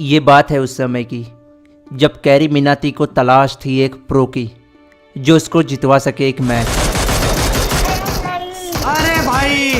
ये बात है उस समय की जब कैरी मिनाती को तलाश थी एक प्रो की जो उसको जितवा सके एक मैच। अरे भाई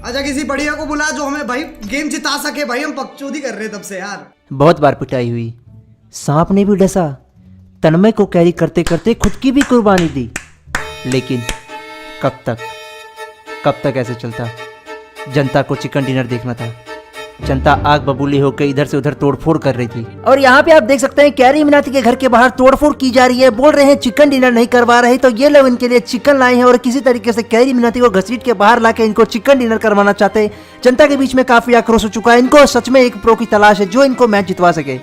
अच्छा किसी बढ़िया को बुला जो हमें भाई गेम जिता सके भाई, हम पगचौदी कर रहे हैं तब से यार। बहुत बार पिटाई हुई, सांप ने भी डसा, तन्मय को कैरी करते करते खुद की भी कुर्बानी दी, लेकिन कब तक ऐसे चलता। जनता को चिकन डिनर देखना था। जनता आग बबूली होकर इधर से उधर तोड़फोड़ कर रही थी। और यहाँ पे आप देख सकते हैं कैरी मिनाती के घर के बाहर तोड़फोड़ की जा रही है। बोल रहे हैं चिकन डिनर नहीं करवा रहे, तो ये लोग इनके लिए चिकन लाए हैं और किसी तरीके से कैरी मिनाती को घसीट के बाहर लाके इनको चिकन डिनर करवाना चाहते हैं। जनता के बीच में काफी आक्रोश हो चुका है। इनको सच में एक प्रो की तलाश है जो इनको मैच जितवा सके।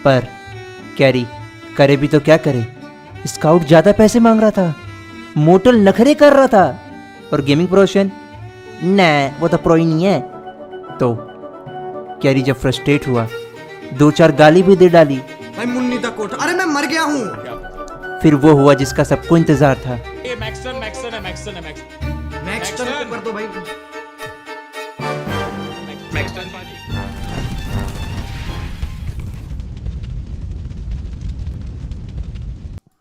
पर कैरी करे भी तो क्या करे, स्काउट ज्यादा पैसे मांग रहा था, मोटल नखरे कर रहा था, और गेमिंग प्रोशन न वो तो प्रो ही नहीं है। तो कैरी जब फ्रस्ट्रेट हुआ 2-4 गाली भी दे डाली। भाई मुन्नी तक कोट, अरे मैं मर गया हूँ। फिर वो हुआ जिसका सबको इंतजार था। ये मैक्सन को कर दो भाई।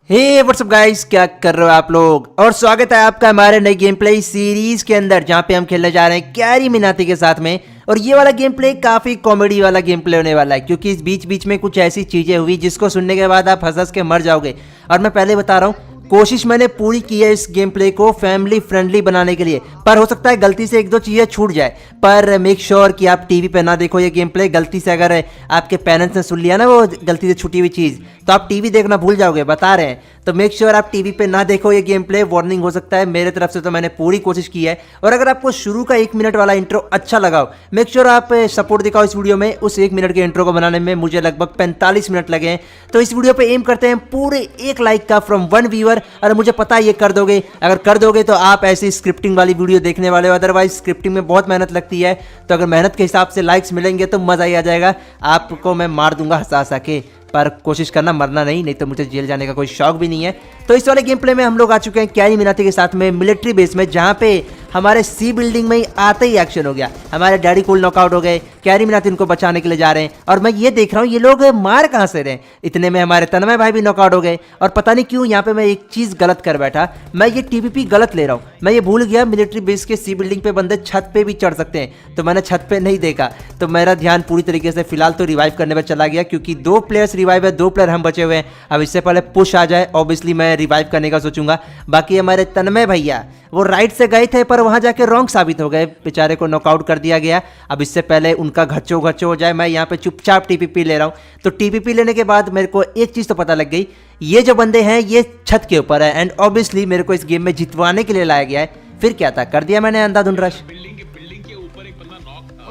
हे व्हाट्स अप गाइस, क्या कर रहे हो आप लोग, और स्वागत है आपका हमारे नई गेम प्ले सीरीज के अंदर जहां पे हम खेलने जा रहे हैं कैरी मिनाती के साथ में। और ये वाला गेम प्ले काफी कॉमेडी वाला गेम प्ले होने वाला है, क्योंकि इस बीच बीच में कुछ ऐसी चीजें हुई जिसको सुनने के बाद आप हंस हंस के मर जाओगे। और मैं पहले बता रहा हूँ, कोशिश मैंने पूरी की है इस गेम प्ले को फैमिली फ्रेंडली बनाने के लिए, पर हो सकता है गलती से 1-2 चीज़ें छूट जाए। पर मेक श्योर कि आप टीवी पे ना देखो ये गेम प्ले। गलती से अगर आपके पेरेंट्स ने सुन लिया ना वो गलती से छूटी हुई चीज़, तो आप टीवी देखना भूल जाओगे, बता रहे हैं। तो मेक श्योर आप टीवी पे ना देखो ये गेम प्ले, वार्निंग हो सकता है। मेरे तरफ से तो मैंने पूरी कोशिश की है। और अगर आपको शुरू का 1 मिनट वाला इंट्रो अच्छा लगा हो, मेक श्योर आप सपोर्ट दिखाओ इस वीडियो में। उस 1 मिनट के इंट्रो को बनाने में मुझे लगभग 45 मिनट लगे हैं। तो इस वीडियो पे एम करते हैं पूरे 1 लाइक का फ्रॉम 1 व्यूअर। और मुझे पता है ये कर दोगे। अगर कर दोगे तो आप ऐसी स्क्रिप्टिंग वाली वीडियो देखने वाले हो, अदरवाइज स्क्रिप्टिंग में बहुत मेहनत लगती है। तो अगर मेहनत के हिसाब से लाइक्स मिलेंगे तो मजा ही आ जाएगा। आपको मैं मार दूंगा हंसा हंसा के, पर कोशिश करना मरना नहीं तो मुझे जेल जाने का कोई शौक भी नहीं है। तो इस वाले गेम प्ले में हम लोग आ चुके हैं कैरी मिनाती के साथ में मिलिट्री बेस में, जहाँ पे हमारे सी बिल्डिंग में ही आते ही एक्शन हो गया। हमारे डैडी कूल नॉकआउट हो गए, कैरी मिनाती उनको बचाने के लिए जा रहे हैं। और मैं ये देख रहा हूँ ये लोग मार कहाँ से रहे हैं। इतने में हमारे तन्मय भाई भी नॉकआउट हो गए। और पता नहीं क्यों यहाँ पे मैं एक चीज़ गलत कर बैठा, मैं ये टीपीपी गलत ले रहा हूँ। मैं ये भूल गया मिलिट्री बेस के सी बिल्डिंग पे बंदे छत पे भी चढ़ सकते हैं, तो मैंने छत पे नहीं देखा। तो मेरा ध्यान पूरी तरीके से फिलहाल तो रिवाइव करने पर चला गया, क्योंकि 2 प्लेयर्स रिवाइव है, 2 प्लेयर हम बचे हुए हैं। अब इससे पहले पुश आ जाए ऑब्वियसली मैं रिवाइव करने का सोचूंगा। बाकी हमारे तन्मय भैया वो राइट से गए थे, पर वहां जाके रॉन्ग साबित हो गए, बेचारे को नॉकआउट कर दिया गया। अब इससे पहले उनका घच्चो हो जाए, मैं यहाँ पे चुपचाप टीपीपी ले रहा हूँ। तो टीपीपी लेने के बाद मेरे को एक चीज़ तो पता लग गई, ये जो बंदे हैं ये छत के ऊपर है, एंड ऑब्वियसली मेरे को इस गेम में जितवाने के लिए लाया गया है। फिर क्या था, कर दिया मैंने अंधाधुंध रश। बिल्डिंग के ऊपर एक बंदा नॉक था।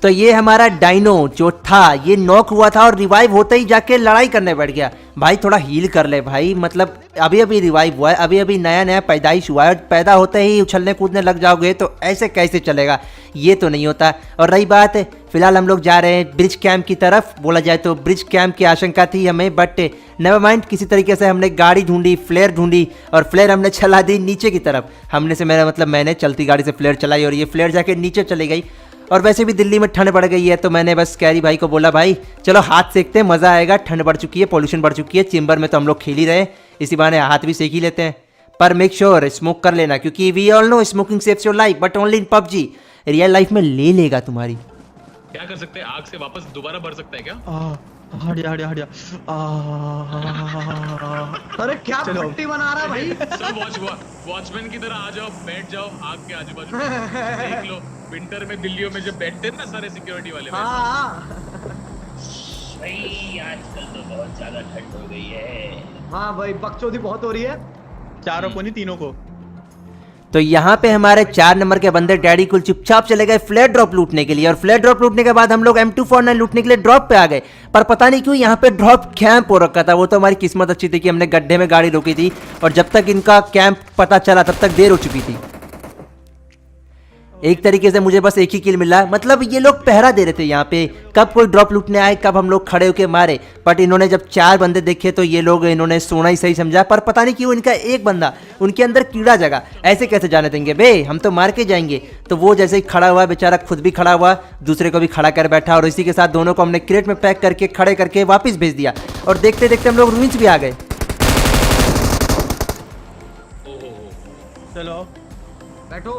तो ये हमारा डायनो जो था ये नॉक हुआ था, और रिवाइव होते ही जाके लड़ाई करने बैठ गया। भाई थोड़ा हील कर ले भाई, मतलब अभी अभी रिवाइव हुआ है, अभी अभी नया पैदाइश हुआ है, और पैदा होते ही उछलने कूदने लग जाओगे तो ऐसे कैसे चलेगा, ये तो नहीं होता। और रही बात फिलहाल हम लोग जा रहे हैं ब्रिज कैंप की तरफ। बोला जाए तो ब्रिज कैंप की आशंका थी हमें, बट नेवर माइंड, किसी तरीके से हमने गाड़ी ढूंढी, फ्लेयर ढूंढी, और फ्लेयर हमने चला दी नीचे की तरफ। हमने से मेरा मतलब मैंने चलती गाड़ी से फ्लेयर चलाई और ये फ्लेयर जाके नीचे चली गई। और वैसे भी दिल्ली में ठंड बढ़ गई है, तो मैंने बस कैरी भाई को बोला भाई चलो हाथ सेकते हैं, मज़ा आएगा, ठंड बढ़ चुकी है, पॉल्यूशन बढ़ चुकी है, चेंबर में तो हम लोग खेल ही रहे, इसी बहाने हाथ भी सेक ही लेते हैं। पर मेक श्योर स्मोक कर लेना, क्योंकि we all know smoking saves your life, but only in PUBG. Real life में ले लेगा तुम्हारी। क्या कर सकते हैं, आग से वापस दोबारा बढ़ सकता है क्या? हटिया अरे क्या पट्टी बना रहा भाई। सब वॉचमैन की तरह आ जाओ, बैठ जाओ आग के आजू बाजू देख लो। विंटर में दिल्लियों में जब बैठते हैं ना सारे सिक्योरिटी वाले, भाई आजकल तो बहुत ज्यादा ठंड हो गई है। हाँ भाई बकचोदी बहुत हो रही है। चारों को नहीं, तीनों को। तो यहाँ पे हमारे 4 नंबर के बंदे डैडी कुल चुपचाप चले गए फ्लैट ड्रॉप लूटने के लिए। और फ्लैट ड्रॉप लूटने के बाद हम लोग M249 लूटने के लिए ड्रॉप पे आ गए। पर पता नहीं क्यों यहाँ पे ड्रॉप कैंप हो रखा था। वो तो हमारी किस्मत अच्छी थी कि हमने गड्ढे में गाड़ी रोकी थी, और जब तक इनका कैंप पता चला तब तक देर हो चुकी थी। एक तरीके से मुझे बस एक ही किल मिला, मतलब ये लोग पहरा दे रहे थे यहाँ पे, कब कोई ड्रॉप लूटने आए, कब हम लोग खड़े होके मारे। बट इन्होंने जब 4 बंदे देखे तो ये लोग इन्होंने सोना ही सही समझा, पर पता नहीं क्यों इनका एक बंदा उनके अंदर कीड़ा जगा। ऐसे कैसे जाने देंगे बे, हम तो मार के जाएंगे। तो वो जैसे ही खड़ा हुआ बेचारा, खुद भी खड़ा हुआ, दूसरे को भी खड़ा कर बैठा, और इसी के साथ दोनों को हमने क्रेट में पैक करके खड़े करके वापस भेज दिया। और देखते देखते हम लोग रूइंस भी आ गए। चलो बैठो।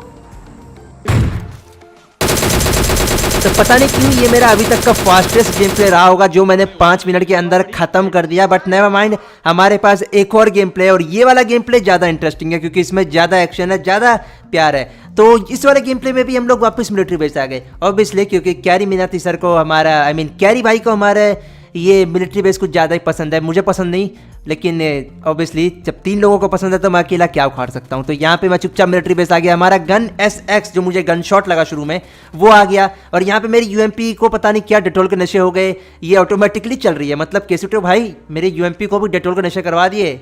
तो पता नहीं क्यों ये मेरा अभी तक का फास्टेस्ट गेम प्ले रहा होगा, जो मैंने 5 मिनट के अंदर खत्म कर दिया। बट नेवर माइंड, हमारे पास एक और गेम प्ले, और ये वाला गेम प्ले ज़्यादा इंटरेस्टिंग है क्योंकि इसमें ज़्यादा एक्शन है, ज़्यादा प्यार है। तो इस वाले गेम प्ले में भी हम लोग वापस मिलिट्री बेस आ गए ऑब्वियसली, क्योंकि कैरी मीनाती सर को हमारा, आई मीन कैरी भाई को हमारे ये मिलिट्री बेस कुछ ज़्यादा ही पसंद है। मुझे पसंद नहीं, लेकिन ऑब्वियसली जब 3 लोगों को पसंद है तो मैं अकेला क्या उखाड़ सकता हूँ। तो यहाँ पे मैं चुपचाप मिलिट्री बेस आ गया। हमारा गन SX जो मुझे गन शॉट लगा शुरू में, वो आ गया। और यहाँ पे मेरी UMP को पता नहीं क्या डेटोल के नशे हो गए, ये ऑटोमेटिकली चल रही है। मतलब केसुटो भाई मेरे UMP को भी डेटोल के नशे करवा दिए।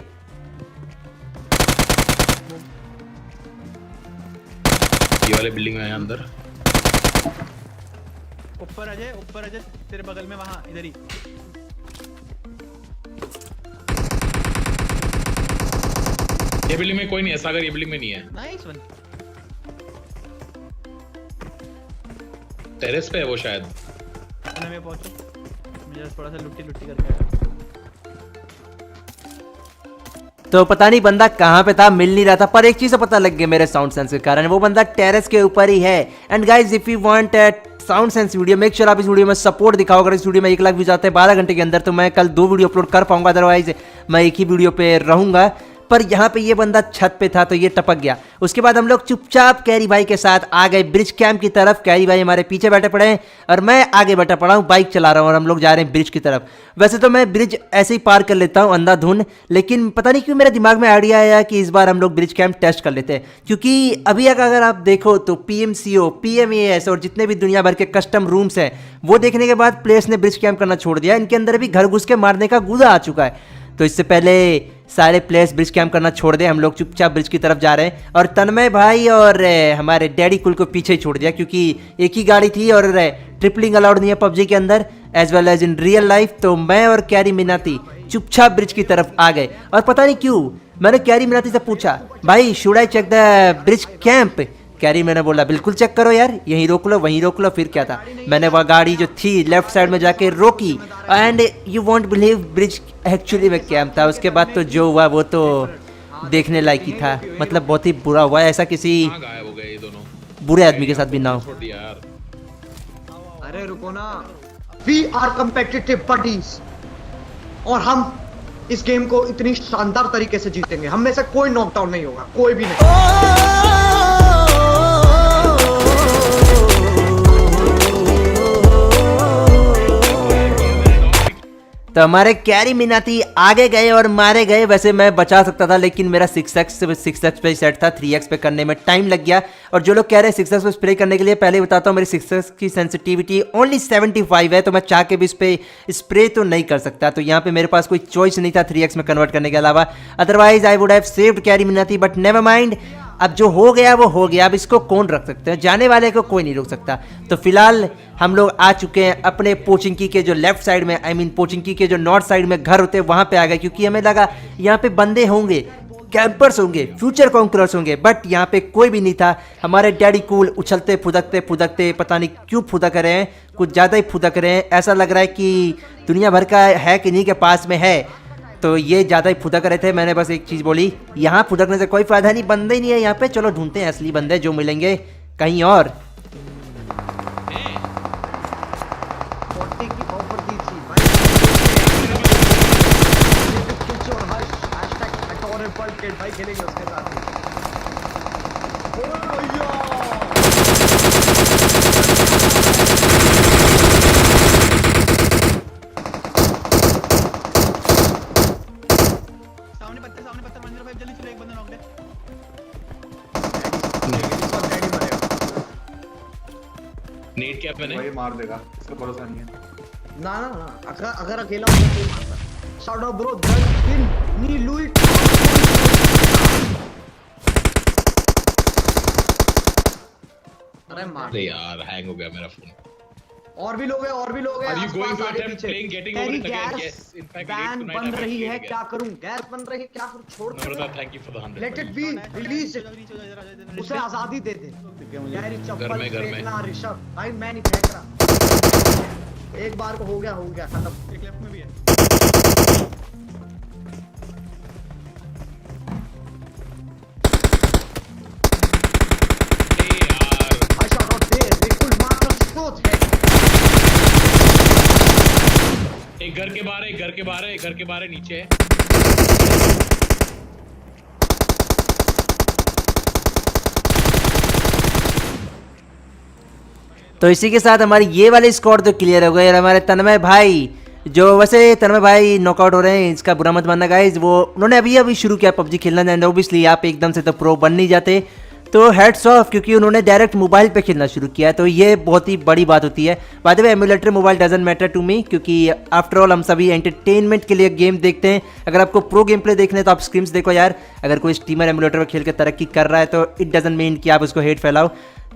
ये वाले बिल्डिंग में है अंदर। ऊपर आ जा तेरे बगल में, वहां इधर ही। ये बिल्डिंग में कोई नहीं है सागर, ये बिल्डिंग में नहीं है। Nice one. टेरेस पे है वो शायद। मैं पहुंचू, मुझे थोड़ा सा लुट्टी करके आया। तो पता नहीं बंदा कहाँ पे था, मिल नहीं रहा था, पर एक चीज से पता लग गया मेरे साउंड सेंस के कारण, वो बंदा टेरेस के ऊपर ही है। And guys if you want sound sense video, make sure आप इस वीडियो में सपोर्ट दिखाओ। अगर इस वीडियो में 1 लाख व्यूज आते हैं 12 घंटे के अंदर, तो मैं कल 2 वीडियो अपलोड कर पाऊंगा, अदरवाइज मैं एक ही वीडियो पे रहूंगा। पर यहाँ पे ये बंदा छत पे था तो ये टपक गया। उसके बाद हम लोग चुपचाप कैरी भाई के साथ आ गए ब्रिज कैंप की तरफ। कैरी भाई हमारे पीछे बैठे पड़े हैं और मैं आगे बैठा पड़ा हूँ, बाइक चला रहा हूँ, और हम लोग जा रहे हैं ब्रिज की तरफ। वैसे तो मैं ब्रिज ऐसे ही पार कर लेता हूँ अंधाधुन, लेकिन पता नहीं क्यों मेरे दिमाग में आइडिया आया कि इस बार हम लोग ब्रिज कैंप टेस्ट कर लेते हैं। क्योंकि अभी अगर आप देखो तो PMCO, PMAS और जितने भी दुनिया भर के कस्टम रूम्स हैं, वो देखने के बाद प्लेयर्स ने ब्रिज कैंप करना छोड़ दिया। इनके अंदर भी घर घुस के मारने का गुदा आ चुका है। तो इससे पहले सारे प्लेयर्स ब्रिज कैंप करना छोड़ दे, हम लोग चुपचाप ब्रिज की तरफ जा रहे हैं। और तन्मय भाई और हमारे डैडी कुल को पीछे ही छोड़ दिया, क्योंकि एक ही गाड़ी थी और ट्रिपलिंग अलाउड नहीं है PUBG के अंदर as well as in real life. तो मैं और कैरी मीनाती चुपचाप ब्रिज की तरफ आ गए। और पता नहीं क्यों मैंने कैरी मीनाती से पूछा, भाई should I check the bridge camp? Carry मैंने बोला बिल्कुल चेक करो यार, यहीं रोक लो, वहीं रोक लो। फिर क्या था, मैंने वह गाड़ी जो थी लेफ्ट साइड में जाके रोकी, and you won't believe bridge actually में कैंप था। उसके बाद तो जो हुआ वो तो देखने लायक ही था, मतलब बहुत ही बुरा हुआ। ऐसा किसी कहाँ गायब हो गए ये दोनों? बुरे आदमी के साथ भी ना हो। छोड़ दिया यार। अरे रुको ना, वी आर कम्पिटिटिव बडीज, और हम इस गेम को इतनी शानदार तरीके से जीतेंगे। हम में से कोई नॉकडाउन नहीं होगा, कोई भी नहीं। तो हमारे कैरी मीनाती आगे गए और मारे गए। वैसे मैं बचा सकता था, लेकिन मेरा 6x पे सेट था, 3x पे करने में टाइम लग गया। और जो लोग कह रहे हैं 6x पे स्प्रे करने के लिए, पहले बताता हूँ मेरी 6x की सेंसिटिविटी ओनली 75 है, तो मैं चाह के भी इस पे स्प्रे तो नहीं कर सकता। तो यहाँ पे मेरे पास कोई चॉइस नहीं था 3x में कन्वर्ट करने के अलावा, otherwise I would have saved carry Minati. But never mind, अब जो हो गया वो हो गया, अब इसको कौन रख सकते हैं, जाने वाले को कोई नहीं रोक सकता। तो फिलहाल हम लोग आ चुके हैं अपने पोचिंकी के जो लेफ्ट साइड में, आई मीन पोचिंकी के जो नॉर्थ साइड में घर होते हैं वहां पे आ गए, क्योंकि हमें लगा यहाँ पे बंदे होंगे, कैंपर्स होंगे, फ्यूचर कॉन्करर्स होंगे। बट यहाँ पे कोई भी नहीं था। हमारे डैडी कूल उछलते फुदकते पता नहीं क्यों फुदक रहे हैं, कुछ ज़्यादा ही फुदक रहे हैं। ऐसा लग रहा है कि दुनिया भर का है कि नहीं के पास में है, तो ये ज़्यादा ही फुदक रहे थे। मैंने बस एक चीज़ बोली, यहाँ फुदकने से कोई फायदा नहीं, बंदे ही नहीं है यहाँ पे, चलो ढूंढते हैं असली बंदे जो मिलेंगे कहीं और। भाई खेलेंगे उसके साथ। सामने पत्थर मंजिल भाई, जल्दी चलो, एक बंदा नॉक है। नेट क्या मैंने? वही मार देगा, इसका भरोसा नहीं है। ना ना ना, अगर अकेला होता तो मारता। Shadow bro in knee Louis. अरे मार अरे यार हैंग हो गया मेरा फोन। और भी लोग हैं Are you going आसपास to आगे attempt पीछे। playing getting over तेरी it again? Gas Yes, in fact, ban tonight बन I might रही play है, it again. क्या करूं? गैस बन रही है, क्या करूं? छोड़ नम्रता, thank you for the 100. Let it be, release उसे आजादी दे दे। गहरी चप्पल घर में। फेंकना ऋषभ, भाई मैं नहीं फेंक रहा। एक बार को हो गया खत्म। एक लेफ्ट में भी है। अरे यार I shot out there, बिल्कुल मात्र सोच है। एक घर के बाहर है, एक घर के बाहर है, एक घर के बाहर है, नीचे है। तो इसी के साथ हमारी ये वाली स्क्वाड तो क्लियर हो गई और हमारे तन्मय भाई जो वैसे तन्मय भाई नॉकआउट हो रहे हैं, इसका बुरा मत मानना गाइज, वो उन्होंने अभी शुरू किया पबजी खेलना, एंड ओबियसली आप एकदम से तो प्रो बन नहीं जाते, तो हेड्स ऑफ, क्योंकि उन्होंने डायरेक्ट मोबाइल पे खेलना शुरू किया, तो ये बहुत ही बड़ी बात होती है। By the way emulator mobile doesn't matter to me, क्योंकि आफ्टर ऑल हम सभी एंटरटेनमेंट के लिए गेम देखते हैं। अगर आपको प्रो गेम प्ले देखने तो आप स्क्रीम्स देखो यार, अगर कोई स्ट्रीमर एमुलेटर पर खेल के तरक्की कर रहा है तो इट डजंट मीन कि आप उसको हेट फैलाओ।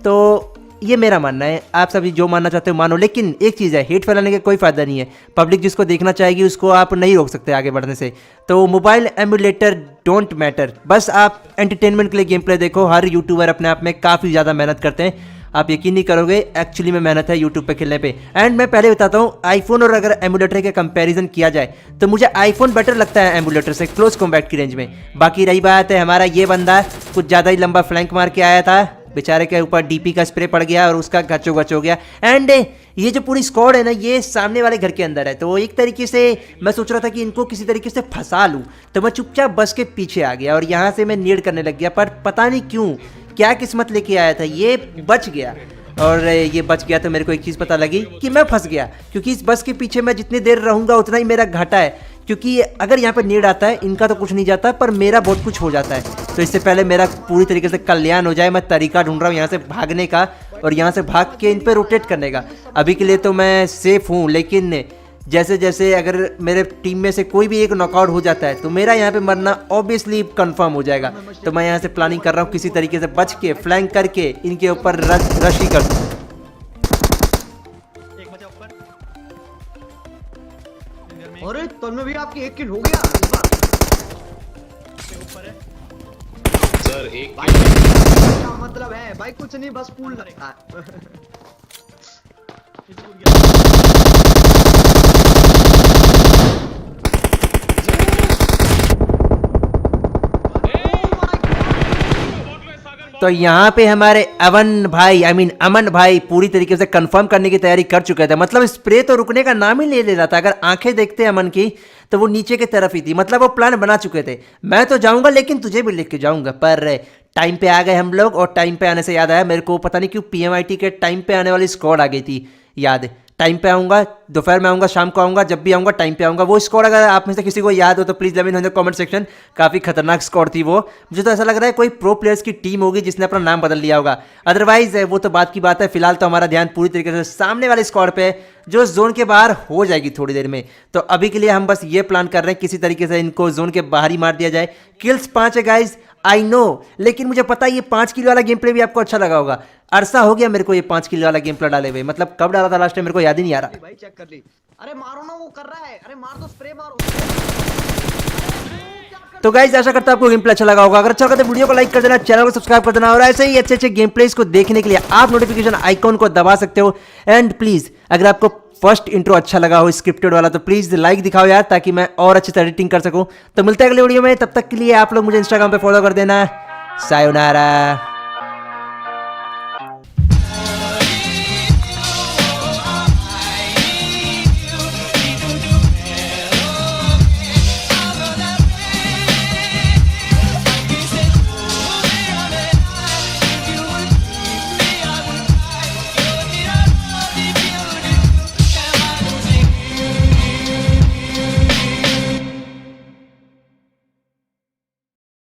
तो ये मेरा मानना है, आप सभी जो मानना चाहते हो मानो, लेकिन एक चीज़ है, हेट फैलाने का कोई फ़ायदा नहीं है। पब्लिक जिसको देखना चाहेगी उसको आप नहीं रोक सकते आगे बढ़ने से। तो मोबाइल एमुलेटर डोंट मैटर, बस आप एंटरटेनमेंट के लिए गेम प्ले देखो। हर यूट्यूबर अपने आप में काफ़ी ज़्यादा मेहनत करते हैं, आप यकीन नहीं करोगे, एक्चुअली में मेहनत है यूट्यूब पे खेलने पे। एंड मैं पहले बताता हूँ, आईफोन और अगर एमुलेटर के कंपैरिजन किया जाए तो मुझे आईफोन बेटर लगता है एमुलेटर से क्लोज कॉम्बैट की रेंज में। बाकी रही बात है हमारा ये बंदा कुछ ज़्यादा ही लंबा फ्लैंक मार के आया था, बेचारे के ऊपर डीपी का स्प्रे पड़ गया और उसका गचो गच हो गया। एंड ये जो पूरी स्क्वाड है ना, ये सामने वाले घर के अंदर है, तो एक तरीके से मैं सोच रहा था कि इनको किसी तरीके से फंसा लूँ, तो मैं चुपचाप बस के पीछे आ गया और यहाँ से मैं नीड करने लग गया, पर पता नहीं क्यों क्या किस्मत लेके आया था, ये बच गया। और ये बच गया तो मेरे को एक चीज़ पता लगी कि मैं फंस गया, क्योंकि इस बस के पीछे मैं जितनी देर रहूँगा उतना ही मेरा घाटा है, क्योंकि अगर यहाँ पर नीड आता है इनका तो कुछ नहीं जाता, पर मेरा बहुत कुछ हो जाता है। तो इससे पहले मेरा पूरी तरीके से कल्याण हो जाए, मैं तरीका ढूंढ रहा हूँ यहाँ से भागने का और यहाँ से भाग के इन पर रोटेट करने का। अभी के लिए तो मैं सेफ हूँ, लेकिन जैसे जैसे अगर मेरे टीम में से कोई भी एक नॉकआउट हो जाता है तो मेरा यहाँ पे मरना ऑब्वियसली कंफर्म हो जाएगा। तो मैं यहाँ से प्लानिंग कर रहा हूँ किसी तरीके से बच के फ्लैंक करके इनके ऊपर रश ही कर दूँ। एक बचा ऊपर। घर में अरे तन्मय भी आपकी एक किल हो गया इस बार। एक ऊपर है। सर एक भाई क्या मतलब है भाई, कुछ नहीं, बस पूल रखा है। ये टूट गया। तो यहाँ पे हमारे अमन भाई पूरी तरीके से कंफर्म करने की तैयारी कर चुके थे। मतलब स्प्रे तो रुकने का नाम ही ले ले रहा था। अगर आंखें देखते अमन की तो वो नीचे की तरफ ही थी, मतलब वो प्लान बना चुके थे, मैं तो जाऊंगा लेकिन तुझे भी लेके जाऊंगा। पर टाइम पे आ गए हम लोग, और टाइम पे आने से याद आया मेरे को, पता नहीं क्यों पीएमआईटी के टाइम पे आने वाली स्क्वाड आ गई थी याद। टाइम पे आऊँगा, दोपहर में आऊँगा, शाम को आऊँगा, जब भी आऊँगा टाइम पे आऊँगा। वो स्क्वाड अगर आप में से किसी को याद हो तो please let me know in the comment section. काफ़ी खतरनाक स्क्वाड थी वो, मुझे तो ऐसा लग रहा है कोई प्रो प्लेयर्स की टीम होगी जिसने अपना नाम बदल लिया होगा। अदरवाइज वो तो बात की बात है, फिलहाल तो हमारा ध्यान पूरी तरीके से सामने वाले स्क्वाड पे जो जोन के बाहर हो जाएगी थोड़ी देर में। तो अभी के लिए हम बस ये प्लान कर रहे हैं किसी तरीके से इनको जोन के बाहर ही मार दिया जाए। किल्स 5 है गाइज, आई नो, लेकिन मुझे पता है ये 5 किल वाला गेम प्ले भी आपको अच्छा लगा होगा। अरसा हो गया मेरे को ये 5 किल वाला गेम प्ले डाले हुए, मतलब कब डाला था लास्ट टाइम मेरे को याद ही नहीं आ रहा। भाई चेक कर ली। अरे मारो ना, वो कर रहा है। अरे मार दो, स्प्रे मारो। तो गाइज आशा करता हूं आपको गेम प्ले अच्छा लगा होगा। अगर अच्छा लगा तो वीडियो को लाइक कर देना, चैनल को सब्सक्राइब कर देना, और ऐसे ही अच्छे अच्छे गेम प्लेस को देखने के लिए आप नोटिफिकेशन आइकॉन को दबा सकते हो। एंड प्लीज अगर आपको फर्स्ट इंट्रो अच्छा लगा हो स्क्रिप्टेड वाला तो प्लीज लाइक दिखाओ यार, ताकि मैं और अच्छे से एडिटिंग कर सकूं। तो मिलते हैं अगले वीडियो में, तब तक के लिए आप लोग मुझे इंस्टाग्राम पे फॉलो कर देना। सायोनारा।